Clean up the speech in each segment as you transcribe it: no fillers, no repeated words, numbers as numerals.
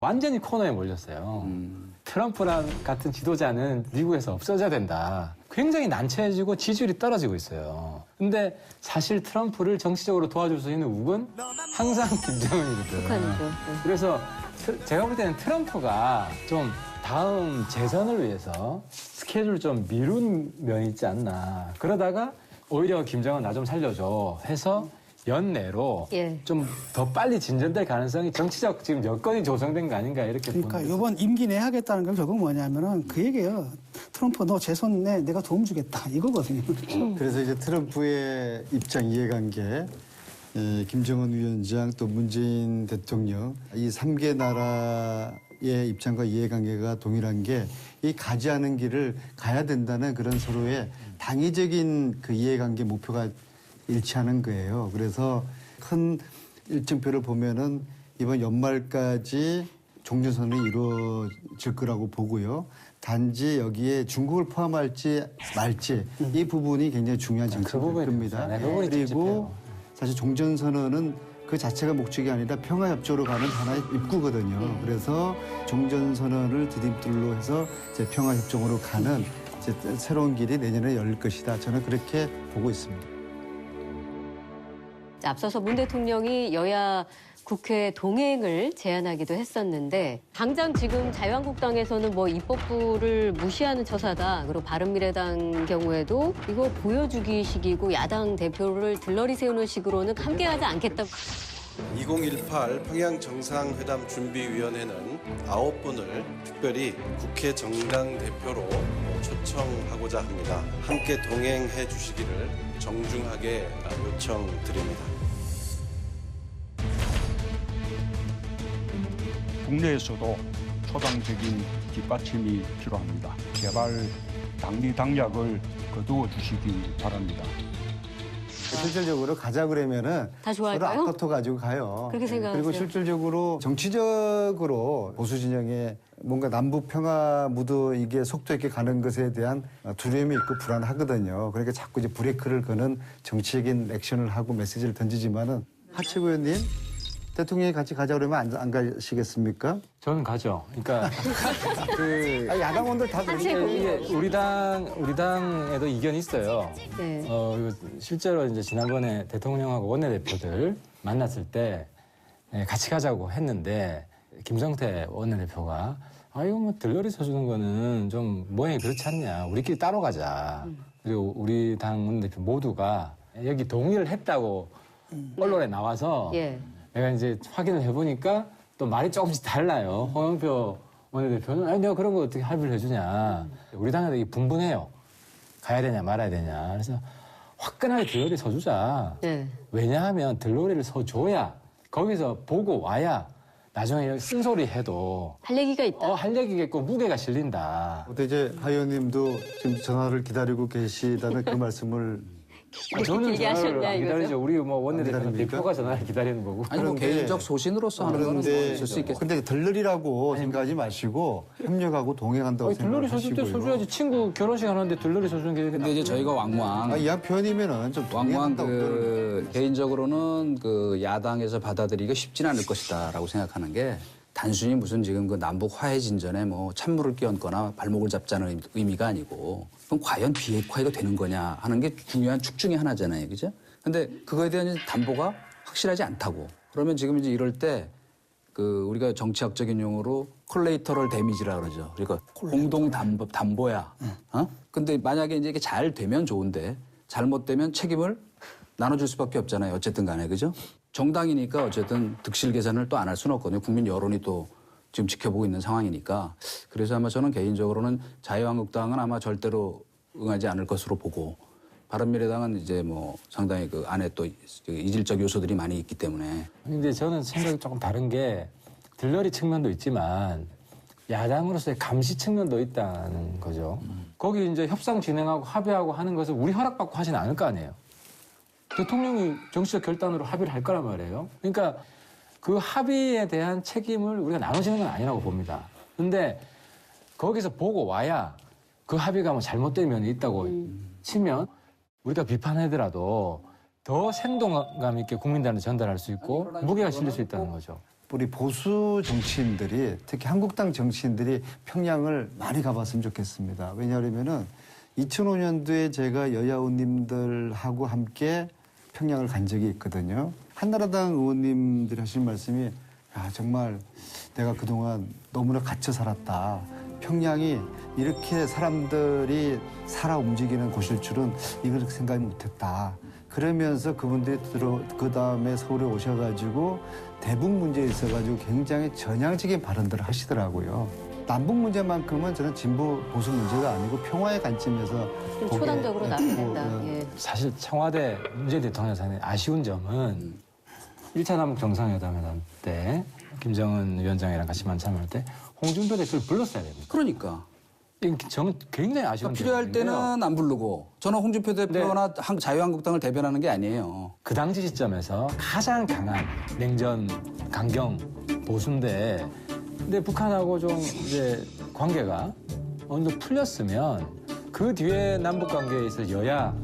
완전히 코너에 몰렸어요. 트럼프랑 같은 지도자는 미국에서 없어져야 된다. 굉장히 난처해지고 지지율이 떨어지고 있어요. 근데 사실 트럼프를 정치적으로 도와줄 수 있는 우군 항상 김정은이거든. 북한이죠. 그래서 제가 볼 때는 트럼프가 좀 다음 재선을 위해서 스케줄을 좀 미룬 면이 있지 않나. 그러다가 오히려 김정은 나 좀 살려줘 해서 연내로 예. 좀 더 빨리 진전될 가능성이 정치적 지금 여건이 조성된 거 아닌가 이렇게 그러니까 보는 이번 임기 내 하겠다는 건 결국 뭐냐면은 그 얘기예요. 트럼프 너 재선 내 내가 도움 주겠다 이거거든요. 그래서 이제 트럼프의 입장 이해관계, 김정은 위원장 또 문재인 대통령 이 3개 나라의 입장과 이해관계가 동일한 게 이 가지 않은 길을 가야 된다는 그런 서로의 당위적인 그 이해관계 목표가 일치하는 거예요. 그래서 큰 일정표를 보면은 이번 연말까지 종전선언이 이루어질 거라고 보고요. 단지 여기에 중국을 포함할지 말지 이 부분이 굉장히 중요한 쟁점일 겁니다. 그리고 사실 종전선언은 그 자체가 목적이 아니라 평화협조로 가는 하나의 입구거든요. 그래서 종전선언을 디딤돌로 해서 이제 평화협정으로 가는 이제 새로운 길이 내년에 열릴 것이다. 저는 그렇게 보고 있습니다. 앞서서 문 대통령이 여야 국회 동행을 제안하기도 했었는데 당장 지금 자유한국당에서는 뭐 입법부를 무시하는 처사다. 그리고 바른미래당 경우에도 이거 보여주기식이고 야당 대표를 들러리 세우는 식으로는 함께하지 않겠다. 2018 평양 정상회담 준비위원회는 9분을 특별히 국회 정당 대표로 초청하고자 합니다. 함께 동행해 주시기를 정중하게 요청드립니다. 국내에서도 초당적인 뒷받침이 필요합니다. 제발 당리 당략을 거두어 주시기 바랍니다. 실질적으로 가자 그러면은 다 서로 좋아할까요? 앞다퉈 가지고 가요. 그렇게 생각하세요? 그리고 실질적으로 정치적으로 보수 진영에 뭔가 남북 평화 무드 이게 속도 있게 가는 것에 대한 두려움이 있고 불안하거든요. 그러니까 자꾸 이제 브레이크를 거는 정치적인 액션을 하고 메시지를 던지지만은 하채구 의원님 대통령이 같이 가자 그러면 안 가시겠습니까? 저는 가죠. 그러니까 야당원들 다 이게 우리 당에도 이견이 있어요. 네. 실제로 이제 지난번에 대통령하고 원내대표들 만났을 때 같이 가자고 했는데 김성태 원내대표가 이거 뭐 들러리 서주는 거는 좀 모양이 그렇지 않냐. 우리끼리 따로 가자. 그리고 우리 당 원내대표 모두가 여기 동의를 했다고 언론에 나와서 예. 내가 이제 확인을 해보니까 또 말이 조금씩 달라요. 홍영표 원내대표는 아니 내가 그런 거 어떻게 합의를 해주냐. 우리 당에도 이게 분분해요. 가야 되냐 말아야 되냐. 그래서 화끈하게 들러리 서주자. 네. 왜냐하면 들러리를 서줘야 거기서 보고 와야 나중에 쓴소리 해도 할 얘기가 있다. 할 얘기겠고 무게가 실린다. 근데 이제 하 의원님도 지금 전화를 기다리고 계시다는 그 말씀을 저는 길게 전화를 하셨냐, 안 이거죠? 기다리죠. 우리 뭐 원내대표 기다립니까? 대표가 전화를 기다리는 거고. 아니 뭐 그런데- 개인적 소신으로서 하는 거는 뭐 있을 수 있겠죠. 근데 들러리라고 생각하지 마시고 협력하고 동행한다고 들러리 서줄 때 생각하시고요. 서줘야지. 친구 결혼식 하는데 들러리 서주는 게 근데 이제 저희가 왕왕 이양 표현이면은 좀 왕왕 동행한다고 그 개인적으로는 그 야당에서 받아들이기가 쉽진 않을 것이다라고 생각하는 게 단순히 무슨 지금 그 남북 화해 진전에 뭐 찬물을 끼얹거나 발목을 잡자는 의미가 아니고 그럼 과연 비핵화가 되는 거냐 하는 게 중요한 축 중에 하나잖아요, 그죠? 근데 그거에 대한 담보가 확실하지 않다고. 그러면 지금 이제 이럴 때 그 우리가 정치학적인 용어로 콜레이터럴 데미지라 그러죠. 그러니까 공동 담보야. 근데 만약에 이제 이게 잘 되면 좋은데 잘못되면 책임을 나눠줄 수밖에 없잖아요. 어쨌든 간에, 그죠? 정당이니까 어쨌든 득실 계산을 또 안 할 수는 없거든요. 국민 여론이 또 지금 지켜보고 있는 상황이니까. 그래서 아마 저는 개인적으로는 자유한국당은 아마 절대로 응하지 않을 것으로 보고 바른미래당은 이제 뭐 상당히 그 안에 또 이질적 요소들이 많이 있기 때문에. 근데 저는 생각이 조금 다른 게 들러리 측면도 있지만 야당으로서의 감시 측면도 있다는 거죠. 거기 이제 협상 진행하고 합의하고 하는 것을 우리 허락받고 하지는 않을 거 아니에요. 대통령이 정치적 결단으로 합의를 할 거란 말이에요. 그러니까 그 합의에 대한 책임을 우리가 나눠지는 건 아니라고 봅니다. 근데 거기서 보고 와야 그 합의가 뭐 잘못된 면이 있다고 치면 우리가 비판하더라도 더 생동감 있게 국민들한테 전달할 수 있고 무게가 실릴 수 있다는 거죠. 우리 보수 정치인들이 특히 한국당 정치인들이 평양을 많이 가봤으면 좋겠습니다. 왜냐하면은 2005년도에 제가 여야 의원님들하고 함께 평양을 간 적이 있거든요. 한나라당 의원님들이 하신 말씀이 야, 정말 내가 그동안 너무나 갇혀 살았다. 평양이 이렇게 사람들이 살아 움직이는 곳일 줄은 이걸 생각이 못했다. 그러면서 그분들이 그 다음에 서울에 오셔가지고 대북 문제에 있어가지고 굉장히 전향적인 발언들을 하시더라고요. 남북 문제만큼은 저는 진보 보수 문제가 아니고 평화의 관점에서 좀 보기에, 초당적으로 나서겠다. 예. 사실 청와대 문재인 대통령의 아쉬운 점은 1차 남북 정상회담 때 김정은 위원장이랑 같이 만참할 때 홍준표 대표를 불렀어야 됩니다. 그러니까. 저는 굉장히 아쉬운 필요할 점인데요. 때는 안 부르고 저는 홍준표 대표나 자유한국당을 대변하는 게 아니에요. 그 당시 시점에서 가장 강한 냉전 강경 보수인데 근데 북한하고 좀 이제 관계가 어느 정도 풀렸으면 그 뒤에 남북 관계에 있어 여야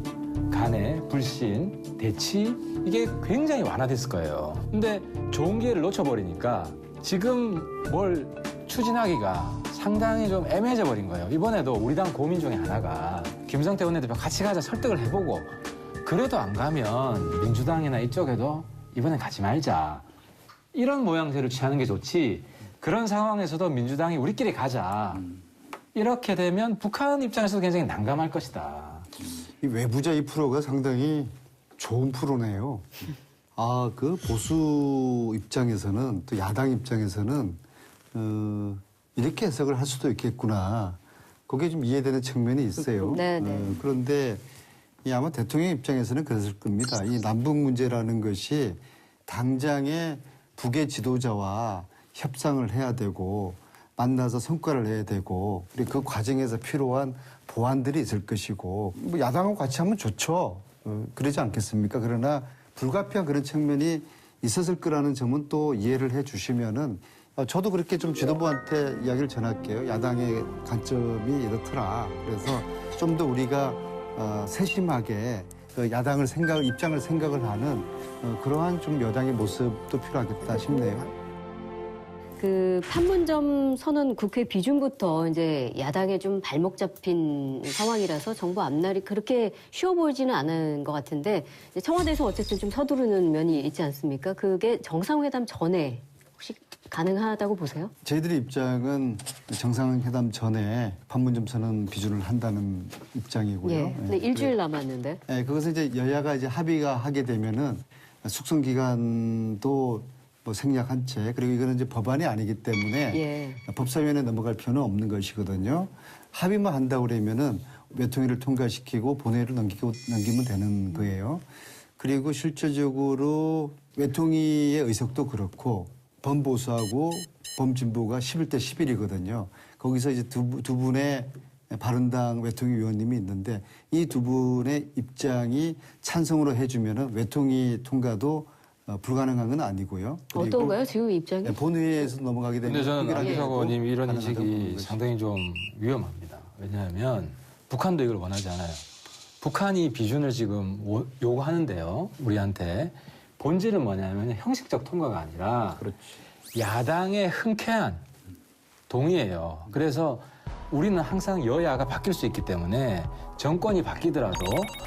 간의 불신, 대치 이게 굉장히 완화됐을 거예요. 근데 좋은 기회를 놓쳐버리니까 지금 뭘 추진하기가 상당히 좀 애매해져 버린 거예요. 이번에도 우리 당 고민 중에 하나가 김성태 원내대표 같이 가자 설득을 해보고 그래도 안 가면 민주당이나 이쪽에도 이번엔 가지 말자. 이런 모양새를 취하는 게 좋지. 그런 상황에서도 민주당이 우리끼리 가자. 이렇게 되면 북한 입장에서도 굉장히 난감할 것이다. 이 외부자 이 프로가 상당히 좋은 프로네요. 아, 그 보수 입장에서는 또 야당 입장에서는 이렇게 해석을 할 수도 있겠구나. 그게 좀 이해되는 측면이 있어요. 네, 네. 그런데 아마 대통령 입장에서는 그랬을 겁니다. 이 남북 문제라는 것이 당장에 북의 지도자와 협상을 해야 되고 만나서 성과를 내야 되고 그리고 그 과정에서 필요한 보완들이 있을 것이고 뭐 야당하고 같이 하면 좋죠. 그러지 않겠습니까? 그러나 불가피한 그런 측면이 있었을 거라는 점은 또 이해를 해 주시면은 저도 그렇게 좀 지도부한테 이야기를 전할게요. 야당의 관점이 이렇더라. 그래서 좀 더 우리가 세심하게 그 야당을 입장을 생각을 하는 그러한 좀 여당의 모습도 필요하겠다 싶네요. 그 판문점 선언 국회 비준부터 이제 야당에 좀 발목 잡힌 상황이라서 정부 앞날이 그렇게 쉬워 보이지는 않은 것 같은데 청와대에서 어쨌든 좀 서두르는 면이 있지 않습니까? 그게 정상회담 전에 혹시 가능하다고 보세요? 저희들의 입장은 정상회담 전에 판문점 선언 비준을 한다는 입장이고요. 예. 근데 일주일 남았는데. 네, 그것은 이제 여야가 이제 합의가 하게 되면은 숙성 기간도 뭐 생략한 채 그리고 이거는 이제 법안이 아니기 때문에 예. 법사위원회에 넘어갈 필요는 없는 것이거든요. 합의만 한다고 그러면은 외통위를 통과시키고 본회의를 넘기면 되는 거예요. 그리고 실질적으로 외통위의 의석도 그렇고 범보수하고 범진보가 11대 11이거든요. 거기서 이제 두 분의 바른당 외통위 위원님이 있는데 이 두 분의 입장이 찬성으로 해주면은 외통위 통과도 불가능한 건 아니고요. 그리고 어떤가요? 지금 입장이? 본회의에서 넘어가게 되면 근데 저는 특별하게 안기석 의원님 이런 가능하다고 보는 인식이 것이죠. 상당히 좀 위험합니다. 왜냐하면 북한도 이걸 원하지 않아요. 북한이 비준을 지금 요구하는데요. 우리한테 본질은 뭐냐면 형식적 통과가 아니라 야당의 흔쾌한 동의예요. 그래서 우리는 항상 여야가 바뀔 수 있기 때문에 정권이 바뀌더라도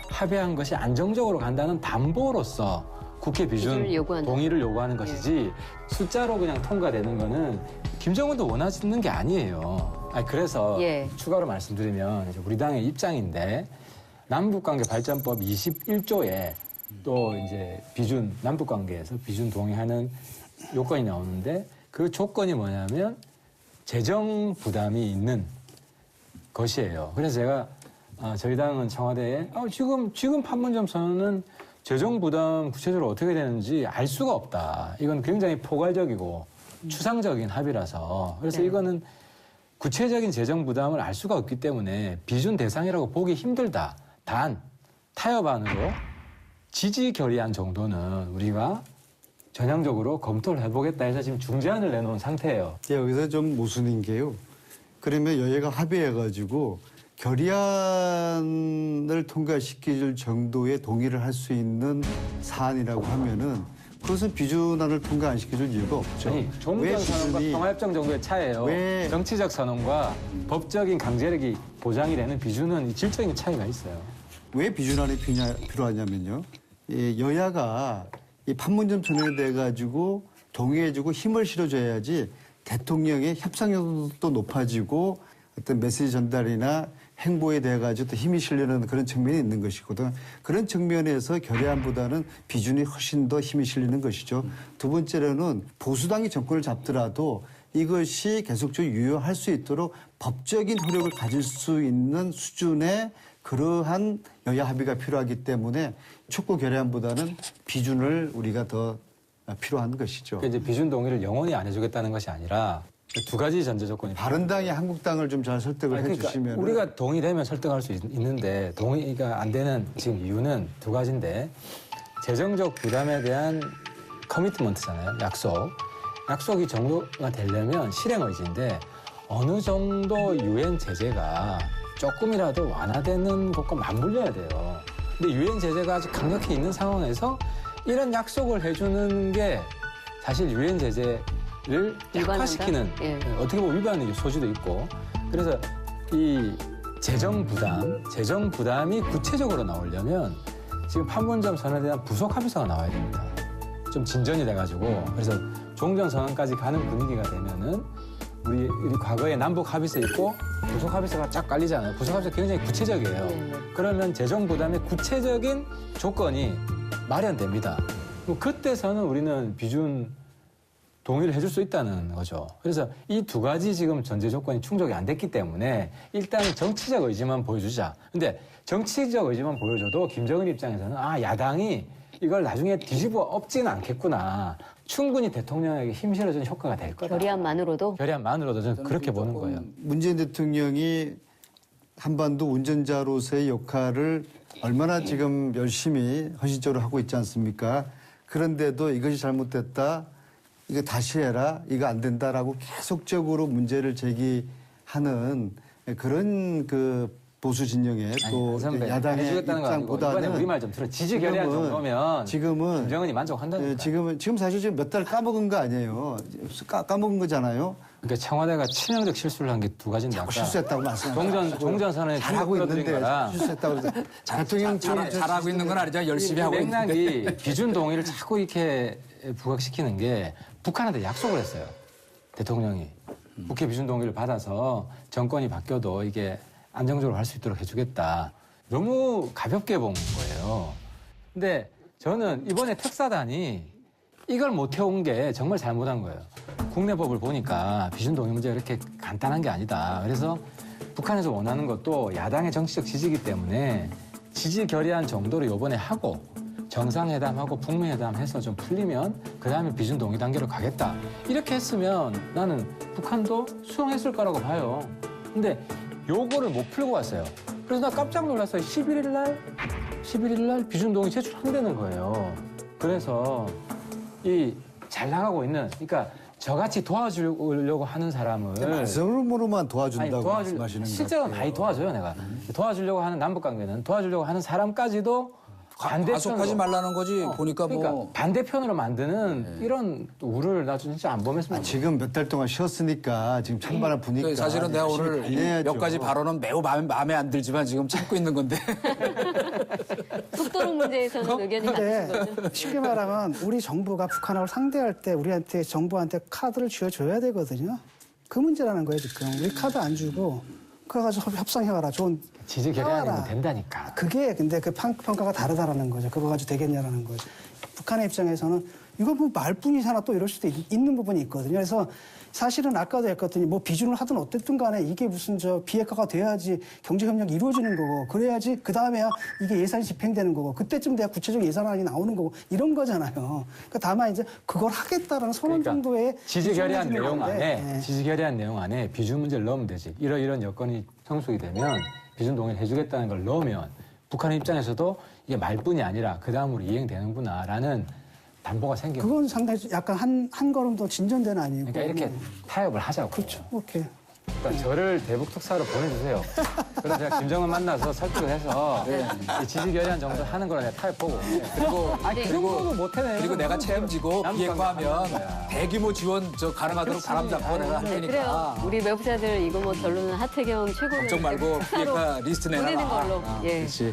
합의한 것이 안정적으로 간다는 담보로서 국회 비준 비준을 요구한다. 동의를 요구하는 것이지 숫자로 그냥 통과되는 거는 김정은도 원하시는 게 아니에요. 그래서 예. 추가로 말씀드리면 이제 우리 당의 입장인데 남북관계 발전법 21조에 또 이제 비준 남북관계에서 비준 동의하는 요건이 나오는데 그 조건이 뭐냐면 재정 부담이 있는 것이에요. 그래서 제가 저희 당은 청와대에 지금 판문점 선언은 재정 부담 구체적으로 어떻게 되는지 알 수가 없다. 이건 굉장히 포괄적이고 추상적인 합의라서 그래서 네. 이거는 구체적인 재정 부담을 알 수가 없기 때문에 비준 대상이라고 보기 힘들다. 단 타협안으로 지지 결의안 정도는 우리가 전향적으로 검토를 해보겠다 해서 지금 중재안을 내놓은 상태예요. 예, 여기서 좀 모순인 게요. 그러면 여야가 합의해가지고 결의안을 통과시킬 정도의 동의를 할 수 있는 사안이라고 하면은 그것은 비준안을 통과 안 시켜줄 이유가 없죠. 아니, 왜 종전 선언과 비준이 평화협정 정도의 차이예요. 왜- 정치적 선언과 법적인 강제력이 보장이 되는 비준은 질적인 차이가 있어요. 왜 비준안이 필요하냐면요. 이 여야가 이 판문점 선언에 가지고 동의해주고 힘을 실어줘야지 대통령의 협상력도 높아지고 어떤 메시지 전달이나 행보에 대해 가지고 또 힘이 실리는 그런 측면이 있는 것이거든. 그런 측면에서 결의안보다는 비준이 훨씬 더 힘이 실리는 것이죠. 두 번째로는 보수당이 정권을 잡더라도 이것이 계속적으로 유효할 수 있도록 법적인 효력을 가질 수 있는 수준의 그러한 여야 합의가 필요하기 때문에 촉구 결의안보다는 비준을 우리가 더 필요한 것이죠. 그러니까 이제 비준 동의를 영원히 안 해주겠다는 것이 아니라 두 가지 전제 조건이 바른당이 한국당을 좀 잘 설득을 아니, 그러니까 해주시면 우리가 동의되면 설득할 수 있는데 동의가 안 되는 지금 이유는 두 가지인데 재정적 부담에 대한 커미트먼트잖아요. 약속이 정도가 되려면 실행 의지인데 어느 정도 유엔 제재가 조금이라도 완화되는 것과 맞물려야 돼요. 근데 유엔 제재가 아주 강력히 있는 상황에서 이런 약속을 해주는 게 사실 유엔 제재를 약화시키는 예. 어떻게 보면 위반의 소지도 있고 그래서 이 재정 부담이 구체적으로 나오려면 지금 판문점 선언에 대한 부속 합의서가 나와야 됩니다. 좀 진전이 돼가지고 그래서 종전 선언까지 가는 분위기가 되면은 우리 과거에 남북 합의서 있고 부속 합의서가 쫙 깔리잖아요. 부속 합의서 굉장히 구체적이에요. 네. 그러면 재정 부담의 구체적인 조건이 마련됩니다. 그때서는 우리는 비준 동의를 해줄 수 있다는 거죠. 그래서 이 두 가지 지금 전제 조건이 충족이 안 됐기 때문에 일단 정치적 의지만 보여주자. 근데 정치적 의지만 보여줘도 김정은 입장에서는 야당이 이걸 나중에 뒤집어 엎지는 않겠구나. 충분히 대통령에게 힘 실어주는 효과가 될 거다. 결의안만으로도 결의안만으로도 저는 그렇게 보는 거예요. 문재인 대통령이 한반도 운전자로서의 역할을 얼마나 지금 열심히 헌신적으로 하고 있지 않습니까? 그런데도 이것이 잘못됐다. 이거 다시 해라. 이거 안 된다라고 계속적으로 문제를 제기하는 그런 그 보수 진영의 또 선배, 야당의 해주겠다는 거 아니고 이번에 입장보다는 우리 말 좀 들어. 지지 결의안 정도면 지금은 김정은이 만족한다니까. 지금 사실 지금 몇 달 까먹은 거 아니에요. 까먹은 거잖아요. 그러니까 청와대가 치명적 실수를 한 게 두 가지인데 자꾸 아까 실수했다고 말씀하시고 종전 선언에 잘하고 끌어들인 있는데 거라. 실수했다고 그래서 대통령 잘하고 있는 건 아니죠. 열심히 하고 있는데. 맥락이 비준 동의를 자꾸 이렇게 부각시키는 게 북한한테 약속을 했어요. 대통령이. 국회 비준 동의를 받아서 정권이 바뀌어도 이게 안정적으로 할 수 있도록 해주겠다. 너무 가볍게 본 거예요. 근데 저는 이번에 특사단이 이걸 못 해온 게 정말 잘못한 거예요. 국내 법을 보니까 비준 동의 문제가 이렇게 간단한 게 아니다. 그래서 북한에서 원하는 것도 야당의 정치적 지지이기 때문에 지지 결의안 정도로 이번에 하고 정상회담하고 북미회담 해서 좀 풀리면 그 다음에 비준 동의 단계로 가겠다. 이렇게 했으면 나는 북한도 수용했을 거라고 봐요. 근데 요거를 못 풀고 왔어요. 그래서 나 깜짝 놀랐어요. 11일 날 비준 동의 제출한다는 거예요. 그래서 이 잘 나가고 있는, 그러니까 저같이 도와주려고 하는 사람을 말씀으로만 도와준다고 말씀하시는 거 실제로 많이 도와줘요, 내가. 도와주려고 하는 남북관계는 도와주려고 하는 사람까지도 가속하지 말라는 거지. 보니까 그러니까 뭐 반대편으로 만드는 이런 우를 나 진짜 안 범했으면 지금 몇 달 동안 쉬었으니까 지금 찬바람 부니까 사실은 내가 열심히 오늘 달려야죠. 몇 가지 발언은 매우 마음에 안 들지만 지금 참고 있는 건데. 속도록 문제에서는 의견이 같은 거죠. 근데 쉽게 말하면 우리 정부가 북한하고 상대할 때 우리한테 정부한테 카드를 쥐어줘야 되거든요. 그 문제라는 거예요 지금. 우리 카드 안 주고 그거 가지고 협상해와라. 좋은 지지 결의안이면 해와라. 된다니까. 그게 근데 그 평가가 다르다라는 거죠. 그거 가지고 되겠냐라는 거죠. 북한의 입장에서는 이거 뭐 말뿐이잖아 또 이럴 수도 있는 부분이 있거든요. 그래서 사실은 아까도 했거든요. 뭐 비준을 하든 어쨌든 간에 이게 무슨 비핵화가 돼야지 경제협력이 이루어지는 거고 그래야지 그 다음에야 이게 예산이 집행되는 거고 그때쯤 돼야 구체적 예산안이 나오는 거고 이런 거잖아요. 그러니까 다만 이제 그걸 하겠다라는 선언 정도의 지지 결의안 내용 안에 네. 지지 결의안 내용 안에 비준 문제를 넣으면 되지. 이런 여건이 성숙이 되면 비준 동의를 해주겠다는 걸 넣으면 북한의 입장에서도 이게 말뿐이 아니라 그 다음으로 이행되는구나라는 담보가 생기고. 그건 상당히 약간 한 걸음 더 진전된 아니고. 그러니까 이렇게 타협을 하자고. 그렇죠. 오케이. 그러니까 저를 대북 특사로 보내주세요. 그래서 제가 김정은 만나서 설득을 해서 이 지지결의안 정도 하는 거라 내가 타협보고. 그리고 못해내. 그리고 내가 책임지고 비핵화하면 대규모 지원 가능하도록 바람 잡고 내가 할 네, 테니까. 그래요. 우리 매부자들 이거 뭐 결론은 하태경 최고위원 걱정 말고 특사로 비핵화 리스트 내놔라. 보내는 걸로. 아, 예. 그렇지.